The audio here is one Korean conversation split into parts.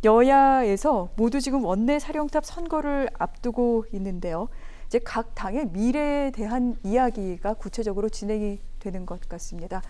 여야에서 모두 지금 원내 사령탑 선거를 앞두고 있는데요. 이제 각 당의 미래에 대한 이야기가 구체적으로 진행이 되는 것 같습니다.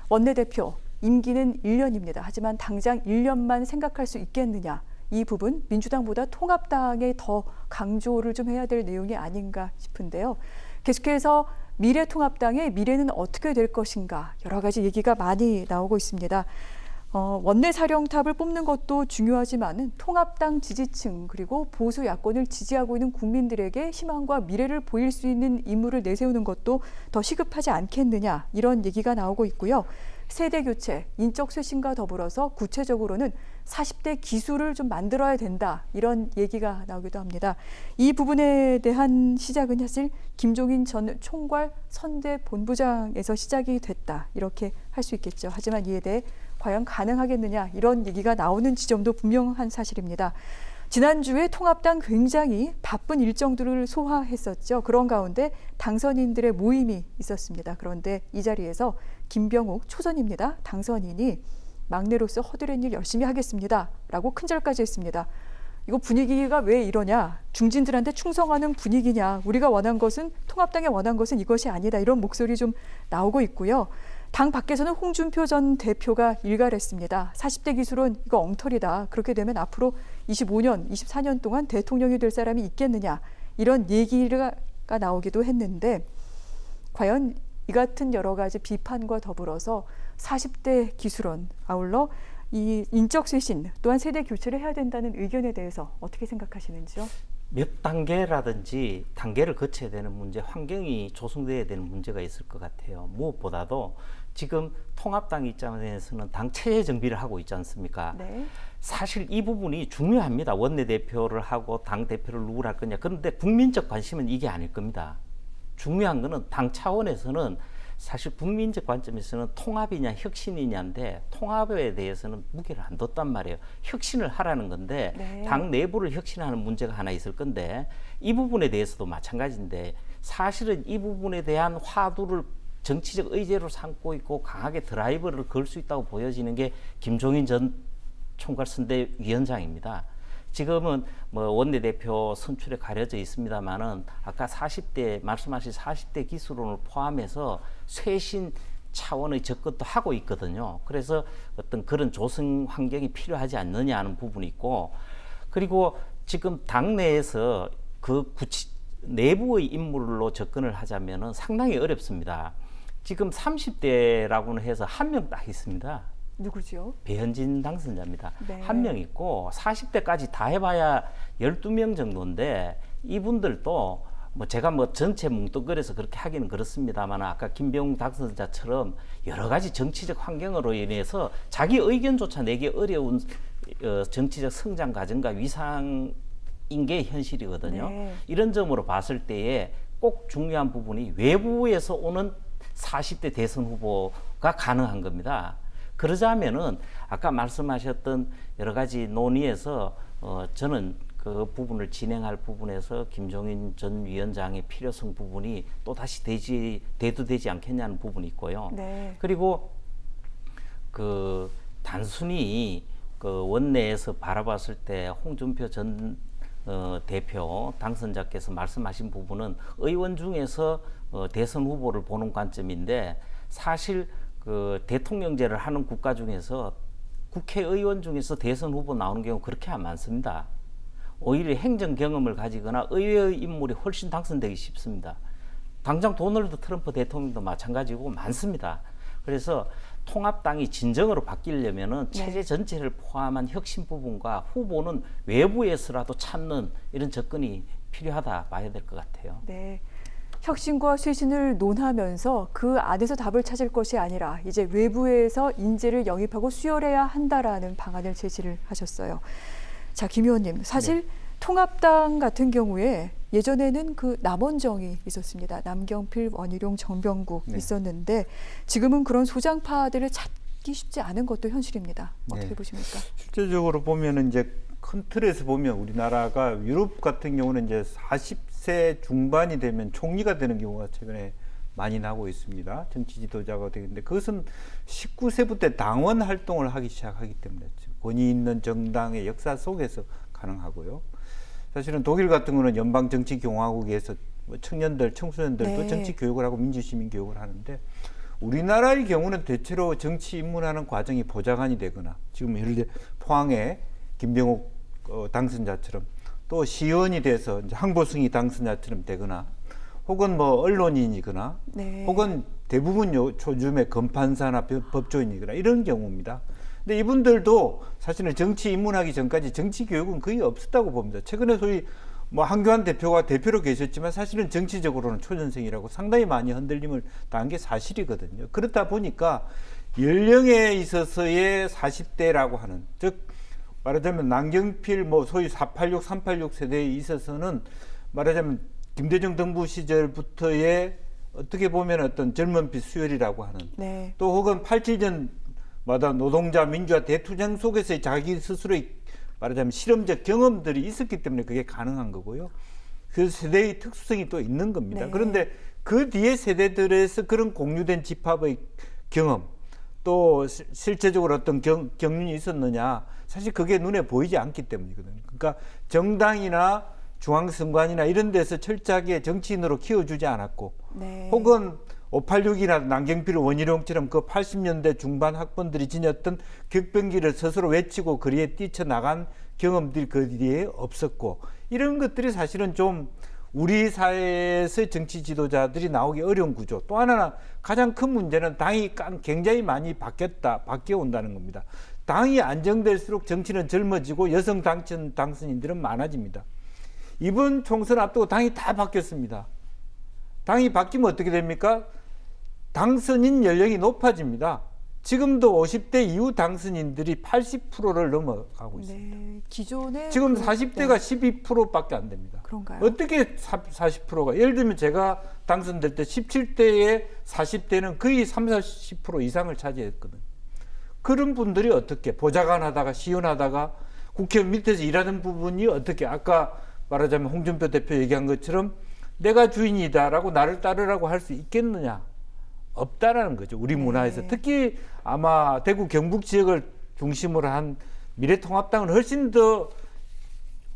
원내대표 임기는 1년입니다. 하지만 당장 1년만 생각할 수 있겠느냐. 이 부분 민주당보다 통합당에 더 강조를 좀 해야 될 내용이 아닌가 싶은데요. 계속해서 미래통합당의 미래는 어떻게 될 것인가 여러 가지 얘기가 많이 나오고 있습니다. 원내 사령탑을 뽑는 것도 중요하지만 통합당 지지층 그리고 보수 야권을 지지하고 있는 국민들에게 희망과 미래를 보일 수 있는 인물을 내세우는 것도 더 시급하지 않겠느냐 이런 얘기가 나오고 있고요. 세대 교체, 인적 쇄신과 더불어서 구체적으로는 40대 기수를 좀 만들어야 된다 이런 얘기가 나오기도 합니다. 이 부분에 대한 시작은 사실 김종인 전 총괄 선대 본부장에서 시작이 됐다 이렇게 할 수 있겠죠. 하지만 이에 대해 과연 가능하겠느냐 이런 얘기가 나오는 지점도 분명한 사실입니다. 지난주에 통합당 굉장히 바쁜 일정들을 소화했었죠. 그런 가운데 당선인들의 모임이 있었습니다. 그런데 이 자리에서 김병욱 초선입니다. 당선인이 막내로서 허드렛 일 열심히 하겠습니다. 라고 큰절까지 했습니다. 이거 분위기가 왜 이러냐. 중진들한테 충성하는 분위기냐. 우리가 원한 것은 통합당이 원한 것은 이것이 아니다. 이런 목소리 좀 나오고 있고요. 당 밖에서는 홍준표 전 대표가 일갈했습니다. 40대 기술은 이거 엉터리다. 그렇게 되면 앞으로 25년, 24년 동안 대통령이 될 사람이 있겠느냐. 이런 얘기가 나오기도 했는데 과연 이 같은 여러 가지 비판과 더불어서 40대 기술원 아울러 이 인적 쇄신 또한 세대 교체를 해야 된다는 의견에 대해서 어떻게 생각하시는지요? 몇 단계라든지 단계를 거쳐야 되는 문제, 환경이 조성돼야 되는 문제가 있을 것 같아요. 무엇보다도 지금 통합당 입장에서는 당 체제 정비를 하고 있지 않습니까? 네. 사실 이 부분이 중요합니다. 원내대표를 하고 당 대표를 누구를 할 거냐. 그런데 국민적 관심은 이게 아닐 겁니다. 중요한 거는 당 차원에서는 사실 국민적 관점에서는 통합이냐 혁신이냐인데 통합에 대해서는 무게를 안 뒀단 말이에요. 혁신을 하라는 건데 네. 당 내부를 혁신하는 문제가 하나 있을 건데 이 부분에 대해서도 마찬가지인데 사실은 이 부분에 대한 화두를 정치적 의제로 삼고 있고 강하게 드라이버를 걸 수 있다고 보여지는 게 김종인 전 총괄선대위원장입니다. 지금은 뭐 원내대표 선출에 가려져 있습니다만은 아까 40대 말씀하신 40대 기술론을 포함해서 쇄신 차원의 접근도 하고 있거든요. 그래서 어떤 그런 조성 환경이 필요하지 않느냐 하는 부분이 있고 그리고 지금 당내에서 그 내부의 인물로 접근을 하자면은 상당히 어렵습니다. 지금 30대라고는 해서 한 명 딱 있습니다. 누구죠? 배현진 당선자입니다. 네. 한 명 있고 40대까지 다 해봐야 12명 정도인데 이분들도 뭐 제가 뭐 전체 뭉뚱그려서 그렇게 하기는 그렇습니다만 아까 김병욱 당선자처럼 여러 가지 정치적 환경으로 인해서 자기 의견조차 내기 어려운 정치적 성장 과정과 위상인 게 현실이거든요. 네. 이런 점으로 봤을 때에 꼭 중요한 부분이 외부에서 오는 40대 대선 후보가 가능한 겁니다. 그러자면은 아까 말씀하셨던 여러 가지 논의에서 저는 그 부분을 진행할 부분에서 김종인 전 위원장의 필요성 부분이 또 다시 대두되지 않겠냐는 부분이 있고요. 네. 그리고 그 단순히 그 원내에서 바라봤을 때 홍준표 전 대표 당선자께서 말씀하신 부분은 의원 중에서 대선 후보를 보는 관점인데 사실 그 대통령제를 하는 국가 중에서 국회의원 중에서 대선 후보 나오는 경우 그렇게 안 많습니다. 오히려 행정 경험을 가지거나 의외의 인물이 훨씬 당선되기 쉽습니다. 당장 도널드 트럼프 대통령도 마찬가지고 많습니다. 그래서 통합당이 진정으로 바뀌려면은 체제 전체를 포함한 혁신 부분과 후보는 외부에서라도 찾는 이런 접근이 필요하다 봐야 될 것 같아요. 네. 혁신과 쇄신을 논하면서 그 안에서 답을 찾을 것이 아니라 이제 외부에서 인재를 영입하고 수혈해야 한다라는 방안을 제시를 하셨어요. 자, 김 의원님, 사실 통합당 같은 경우에 예전에는 그 남원정이 있었습니다. 남경필, 원희룡, 정병국 있었는데 지금은 그런 소장파들을 찾기 쉽지 않은 것도 현실입니다. 어떻게 보십니까? 실제적으로 보면은 이제 큰 틀에서 보면 우리나라가 유럽 같은 경우는 이제 40세 중반이 되면 총리가 되는 경우가 최근에 많이 나고 있습니다. 정치 지도자가 되는데 그것은 19세부터 당원 활동을 하기 시작하기 때문에 권위 있는 정당의 역사 속에서 가능하고요. 사실은 독일 같은 거는 연방 정치共和국에서 뭐 청년들, 청소년들도 네. 정치 교육을 하고 민주시민 교육을 하는데 우리나라의 경우는 대체로 정치 입문하는 과정이 보좌관이 되거나 지금 예를 들어 포항의 김병욱 당선자처럼 또 시의원이 돼서 이제 항보승이 당선자처럼 되거나 혹은 뭐 언론인이거나 네. 혹은 대부분 요즘에 검판사나 법조인이거나 이런 경우입니다. 근데 이분들도 사실은 정치 입문하기 전까지 정치 교육은 거의 없었다고 봅니다. 최근에 소위 뭐 한교안 대표가 대표로 계셨지만 사실은 정치적으로는 초년생이라고 상당히 많이 흔들림을 당한 게 사실이거든요. 그렇다 보니까 연령에 있어서의 40대라고 하는, 즉 말하자면 남경필 뭐 소위 486, 386 세대에 있어서는 말하자면 김대중 정부 시절부터의 어떻게 보면 어떤 젊은 피 수혈이라고 하는 네. 또 혹은 87년마다 노동자 민주화 대투쟁 속에서의 자기 스스로의 말하자면 실험적 경험들이 있었기 때문에 그게 가능한 거고요. 그 세대의 특수성이 또 있는 겁니다. 네. 그런데 그 뒤에 세대들에서 그런 공유된 집합의 경험 또 실제적으로 어떤 경륜이 있었느냐 사실 그게 눈에 보이지 않기 때문이거든요. 그러니까 정당이나 중앙선관위나 이런 데서 철저하게 정치인으로 키워주지 않았고 네. 혹은 586이나 남경필 원희룡처럼 그 80년대 중반 학번들이 지녔던 격변기를 스스로 외치고 거리에 뛰쳐나간 경험들이 그 뒤에 없었고 이런 것들이 사실은 좀 우리 사회에서 정치 지도자들이 나오기 어려운 구조. 또 하나는 가장 큰 문제는 당이 굉장히 많이 바뀌어 온다는 겁니다. 당이 안정될수록 정치는 젊어지고 여성 당선인들은 많아집니다. 이번 총선 앞두고 당이 다 바뀌었습니다. 당이 바뀌면 어떻게 됩니까? 당선인 연령이 높아집니다. 지금도 50대 이후 당선인들이 80%를 넘어가고 있습니다. 네. 기존에 지금 40대가 12%밖에 안 됩니다. 그런가요? 어떻게 40%가? 예를 들면 제가 당선될 때 17대에 40대는 거의 30-40% 이상을 차지했거든요. 그런 분들이 어떻게 보좌관 하다가 시의원하다가 국회의원 밑에서 일하는 부분이 어떻게 아까 말하자면 홍준표 대표 얘기한 것처럼 내가 주인이다라고 나를 따르라고 할 수 있겠느냐? 없다라는 거죠. 우리 문화에서. 네. 특히 아마 대구 경북 지역을 중심으로 한 미래통합당은 훨씬 더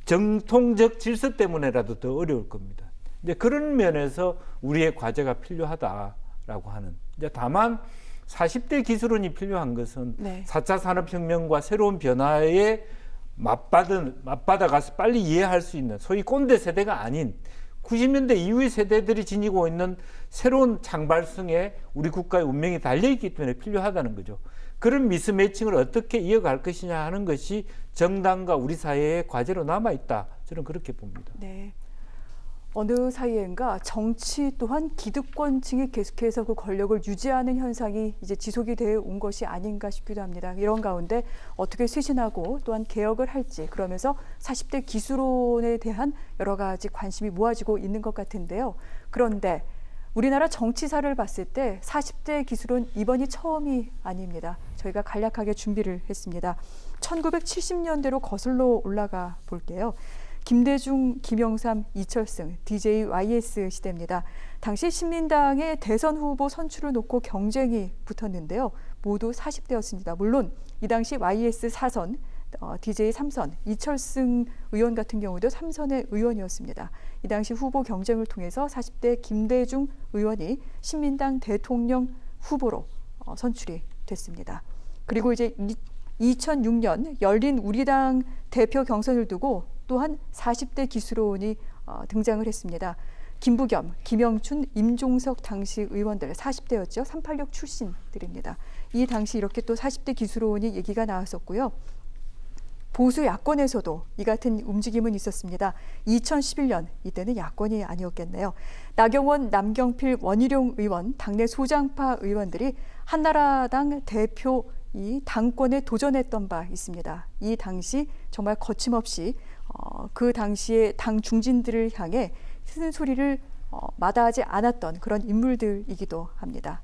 정통적 질서 때문에라도 더 어려울 겁니다. 이제 그런 면에서 우리의 과제가 필요하다라고 하는. 이제 다만 40대 기술원이 필요한 것은 네. 4차 산업혁명과 새로운 변화에 맞받아가서 빨리 이해할 수 있는 소위 꼰대 세대가 아닌 90년대 이후의 세대들이 지니고 있는 새로운 창발성에 우리 국가의 운명이 달려있기 때문에 필요하다는 거죠. 그런 미스매칭을 어떻게 이어갈 것이냐 하는 것이 정당과 우리 사회의 과제로 남아있다. 저는 그렇게 봅니다. 네. 어느 사이엔가 정치 또한 기득권층이 계속해서 그 권력을 유지하는 현상이 이제 지속이 되어 온 것이 아닌가 싶기도 합니다. 이런 가운데 어떻게 쇄신하고 또한 개혁을 할지 그러면서 40대 기술론에 대한 여러 가지 관심이 모아지고 있는 것 같은데요. 그런데 우리나라 정치사를 봤을 때 40대 기술론 이번이 처음이 아닙니다. 저희가 간략하게 준비를 했습니다. 1970년대로 거슬러 올라가 볼게요. 김대중, 김영삼, 이철승, DJ YS 시대입니다. 당시 신민당의 대선 후보 선출을 놓고 경쟁이 붙었는데요. 모두 40대였습니다. 물론 이 당시 YS 4선, DJ 3선, 이철승 의원 같은 경우도 3선의 의원이었습니다. 이 당시 후보 경쟁을 통해서 40대 김대중 의원이 신민당 대통령 후보로 선출이 됐습니다. 그리고 이제 2006년 열린 우리당 대표 경선을 두고 또한 40대 기술원이 등장을 했습니다. 김부겸, 김영춘, 임종석 당시 의원들 40대였죠. 386 출신들입니다. 이 당시 이렇게 또 40대 기술원이 얘기가 나왔었고요. 보수 야권에서도 이 같은 움직임은 있었습니다. 2011년 이때는 야권이 아니었겠네요. 나경원, 남경필, 원희룡 의원, 당내 소장파 의원들이 한나라당 대표 이 당권에 도전했던 바 있습니다. 이 당시 정말 거침없이 그 당시에 당 중진들을 향해 쓰는 소리를 마다하지 않았던 그런 인물들이기도 합니다.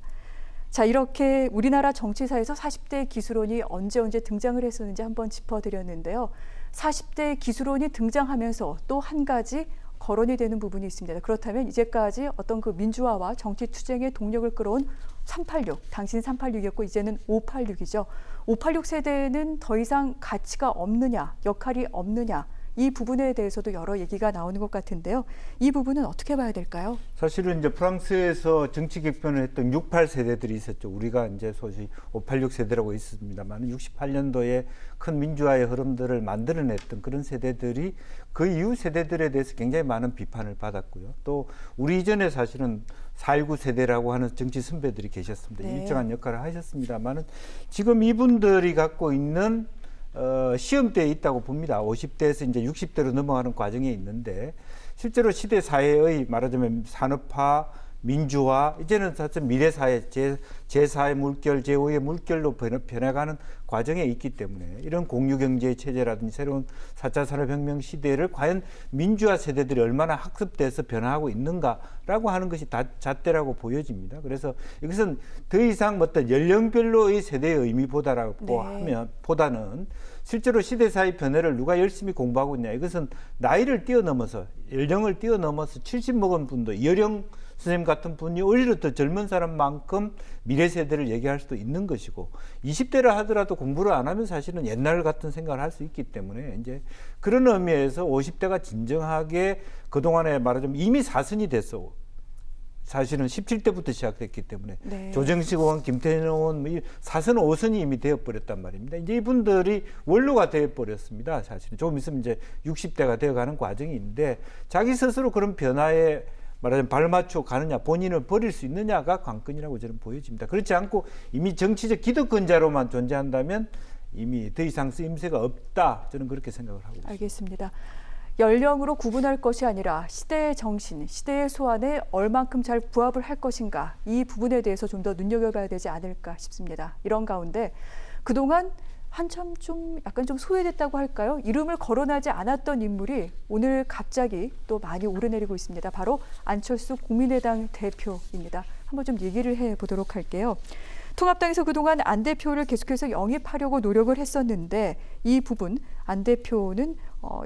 자, 이렇게 우리나라 정치사에서 40대 기술원이 언제 등장을 했었는지 한번 짚어드렸는데요. 40대 기술원이 등장하면서 또 한 가지 거론이 되는 부분이 있습니다. 그렇다면 이제까지 어떤 그 민주화와 정치 투쟁의 동력을 끌어온 386, 당신 386이었고 이제는 586이죠. 586 세대는 더 이상 가치가 없느냐, 역할이 없느냐, 이 부분에 대해서도 여러 얘기가 나오는 것 같은데요. 이 부분은 어떻게 봐야 될까요? 사실은 이제 프랑스에서 정치 격변을 했던 68 세대들이 있었죠. 우리가 이제 소위 586 세대라고 있습니다만 68년도에 큰 민주화의 흐름들을 만들어냈던 그런 세대들이 그 이후 세대들에 대해서 굉장히 많은 비판을 받았고요. 또 우리 이전에 사실은 4.19 세대라고 하는 정치 선배들이 계셨습니다. 네. 일정한 역할을 하셨습니다만 지금 이분들이 갖고 있는 시험대에 있다고 봅니다. 50대에서 이제 60대로 넘어가는 과정에 있는데 실제로 시대 사회의 말하자면 산업화, 민주화, 이제는 사실 미래 사회, 제4의 물결, 제5의 물결로 변해가는 과정에 있기 때문에 이런 공유경제 체제라든지 새로운 4차 산업혁명 시대를 과연 민주화 세대들이 얼마나 학습돼서 변화하고 있는가라고 하는 것이 잣대라고 보여집니다. 그래서 이것은 더 이상 어떤 연령별로의 세대의 의미보다라고 네. 하면 보다는 실제로 시대사의 변화를 누가 열심히 공부하고 있냐, 이것은 나이를 뛰어넘어서 연령을 뛰어넘어서 70 먹은 분도 이어령 선생님 같은 분이 오히려 더 젊은 사람만큼 미래 세대를 얘기할 수도 있는 것이고 20대라 하더라도 공부를 안 하면 사실은 옛날 같은 생각을 할 수 있기 때문에 이제 그런 의미에서 50대가 진정하게 그동안에 말하자면 이미 사선이 됐어. 사실은 17대부터 시작됐기 때문에 네. 조정식 의원, 김태년 의원 사선 5선이 이미 되어버렸단 말입니다. 이제 이분들이 원로가 되어버렸습니다. 사실은 조금 있으면 이제 60대가 되어가는 과정인데 자기 스스로 그런 변화에 말하자면 발맞춰 가느냐, 본인을 버릴 수 있느냐가 관건이라고 저는 보여집니다. 그렇지 않고 이미 정치적 기득권자로만 존재한다면 이미 더 이상 쓰임새가 없다. 저는 그렇게 생각을 하고 있습니다. 알겠습니다. 연령으로 구분할 것이 아니라 시대의 정신, 시대의 소환에 얼만큼 잘 부합을 할 것인가, 이 부분에 대해서 좀 더 눈여겨봐야 되지 않을까 싶습니다. 이런 가운데 그동안 한참 좀 약간 좀 소외됐다고 할까요? 이름을 거론하지 않았던 인물이 오늘 갑자기 또 많이 오르내리고 있습니다. 바로 안철수 국민의당 대표입니다. 한번 좀 얘기를 해보도록 할게요. 통합당에서 그동안 안 대표를 계속해서 영입하려고 노력을 했었는데 이 부분 안 대표는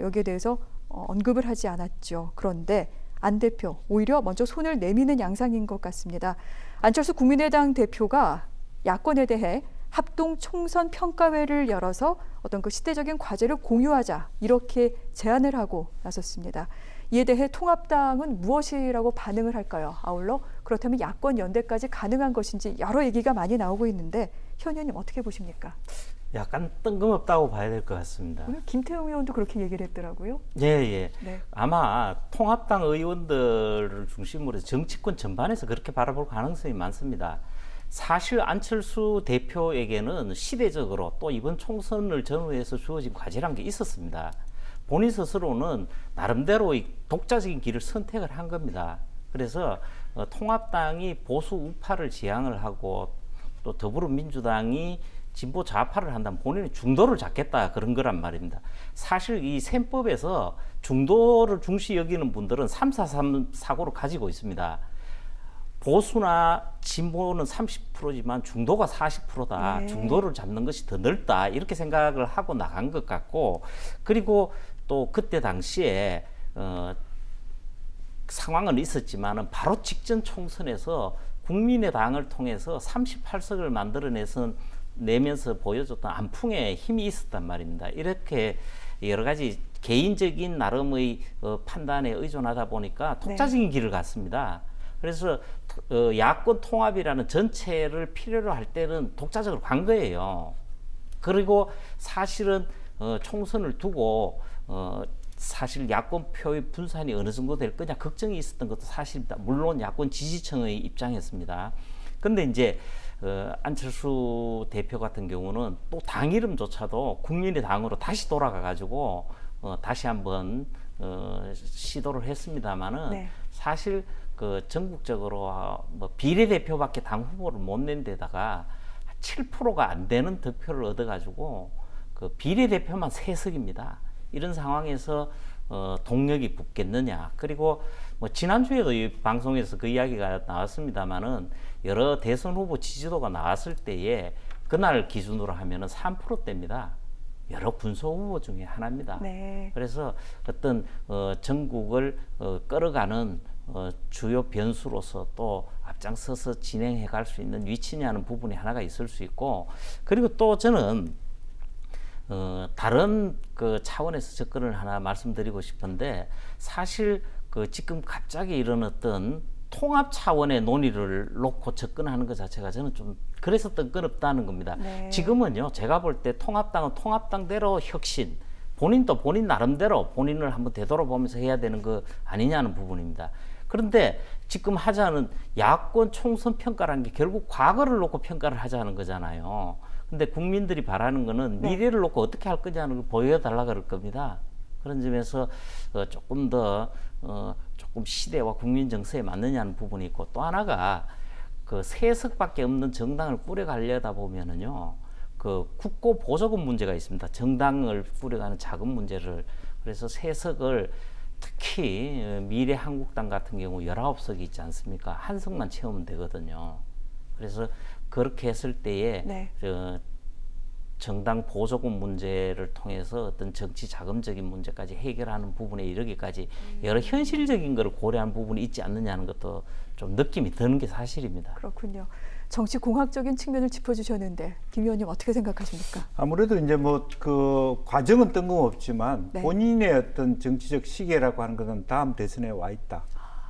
여기에 대해서 언급을 하지 않았죠. 그런데 안 대표 오히려 먼저 손을 내미는 양상인 것 같습니다. 안철수 국민의당 대표가 야권에 대해 합동 총선 평가회를 열어서 어떤 그 시대적인 과제를 공유하자 이렇게 제안을 하고 나섰습니다. 이에 대해 통합당은 무엇이라고 반응을 할까요? 아울러 그렇다면 야권 연대까지 가능한 것인지 여러 얘기가 많이 나오고 있는데 현 의원님 어떻게 보십니까? 약간 뜬금없다고 봐야 될 것 같습니다. 오늘 김태웅 의원도 그렇게 얘기를 했더라고요. 예. 네. 아마 통합당 의원들을 중심으로 해서 정치권 전반에서 그렇게 바라볼 가능성이 많습니다. 사실 안철수 대표에게는 시대적으로 또 이번 총선을 전후해서 주어진 과제란 게 있었습니다. 본인 스스로는 나름대로의 독자적인 길을 선택을 한 겁니다. 그래서 통합당이 보수 우파를 지향을 하고 또 더불어민주당이 진보 좌파를 한다면 본인은 중도를 잡겠다 그런 거란 말입니다. 사실 이 셈법에서 중도를 중시 여기는 분들은 343 사고를 가지고 있습니다. 보수나 진보는 30%지만 중도가 40%다. 네. 중도를 잡는 것이 더 넓다. 이렇게 생각을 하고 나간 것 같고, 그리고 또 그때 당시에 상황은 있었지만은 바로 직전 총선에서 국민의당을 통해서 38석을 내면서 보여줬던 안풍에 힘이 있었단 말입니다. 이렇게 여러 가지 개인적인 나름의 판단에 의존하다 보니까 독자적인 길을 갔습니다. 그래서 야권 통합이라는 전체를 필요로 할 때는 독자적으로 간 거예요. 그리고 사실은 총선을 두고 사실 야권 표의 분산이 어느 정도 될 거냐 걱정이 있었던 것도 사실입니다. 물론 야권 지지층의 입장이었습니다. 근데 이제 안철수 대표 같은 경우는 또 당 이름조차도 국민의당으로 다시 돌아가 가지고 다시 한번 시도를 했습니다마는 네. 사실 그 전국적으로 뭐 비례대표밖에 당 후보를 못 낸 데다가 7%가 안 되는 득표를 얻어가지고 그 비례대표만 3석입니다. 이런 상황에서 동력이 붙겠느냐. 그리고 뭐 지난주에도 이 방송에서 그 이야기가 나왔습니다만은 여러 대선 후보 지지도가 나왔을 때에 그날 기준으로 하면은 3%대입니다. 여러 군소 후보 중에 하나입니다. 네. 그래서 어떤 전국을 끌어가는 주요 변수로서 또 앞장서서 진행해 갈 수 있는 위치냐는 부분이 하나가 있을 수 있고, 그리고 또 저는 다른 그 차원에서 접근을 하나 말씀드리고 싶은데, 사실 그 지금 갑자기 일어났던 통합 차원의 논의를 놓고 접근하는 것 자체가 저는 좀 그래서 뜬금없다는 겁니다. 네. 지금은요, 제가 볼 때 통합당은 통합당대로 혁신, 본인도 본인 나름대로 본인을 한번 되돌아보면서 해야 되는 거 아니냐는 부분입니다. 그런데 지금 하자는 야권 총선 평가라는 게 결국 과거를 놓고 평가를 하자는 거잖아요. 근데 국민들이 바라는 거는 네. 미래를 놓고 어떻게 할 거냐는 걸 보여달라 그럴 겁니다. 그런 점에서 조금 더 조금 시대와 국민 정서에 맞느냐는 부분이 있고, 또 하나가 그 세석밖에 없는 정당을 꾸려가려다 보면은요, 그 국고 보조금 문제가 있습니다. 정당을 꾸려가는 자금 문제를. 그래서 세석을 특히 미래한국당 같은 경우 19석이 있지 않습니까? 한 석만 채우면 되거든요. 그래서 그렇게 했을 때에 네. 정당 보조금 문제를 통해서 어떤 정치 자금적인 문제까지 해결하는 부분에 이르기까지 여러 현실적인 것을 고려한 부분이 있지 않느냐는 것도 좀 느낌이 드는 게 사실입니다. 그렇군요. 정치 공학적인 측면을 짚어주셨는데 김 의원님 어떻게 생각하십니까? 아무래도 이제 뭐 그 과정은 뜬금없지만 네. 본인의 어떤 정치적 시계라고 하는 것은 다음 대선에 와 있다.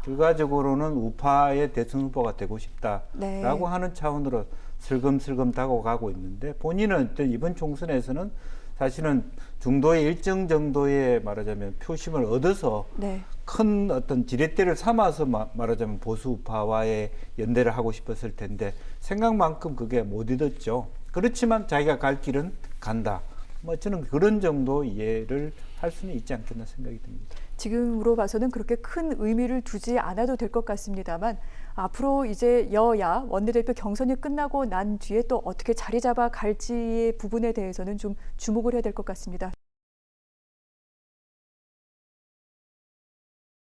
결과적으로는 우파의 대선 후보가 되고 싶다라고 네. 하는 차원으로 슬금슬금 다가가고 있는데, 본인은 어떤 이번 총선에서는 사실은 중도의 일정 정도의 말하자면 표심을 얻어서 네. 큰 어떤 지렛대를 삼아서 말하자면 보수 우파와의 연대를 하고 싶었을 텐데 생각만큼 그게 못 얻었죠. 그렇지만 자기가 갈 길은 간다. 뭐 저는 그런 정도 이해를 할 수는 있지 않겠나 생각이 듭니다. 지금으로 봐서는 그렇게 큰 의미를 두지 않아도 될 것 같습니다만, 앞으로 이제 여야 원내대표 경선이 끝나고 난 뒤에 또 어떻게 자리 잡아 갈지의 부분에 대해서는 좀 주목을 해야 될 것 같습니다.